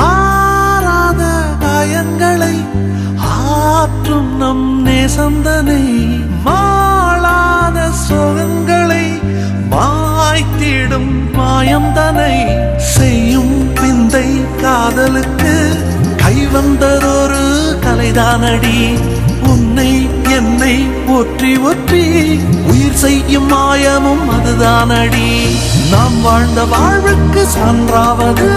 ஆறாத காயங்களை ஆற்றும் நம் நேசந்தனை மாளாத சோகங்களை மாய்த்திடும் மாயந்தனை செய்யும் பிந்தை காதலுக்கு கைவந்ததொரு கலைதானடி உன்னை என்னை ஒற்றி ஒற்றி உயிர் செய்யும் மாயமும் அதுதானடி நாம் வாழ்ந்த வாழ்வுக்கு சான்றாவது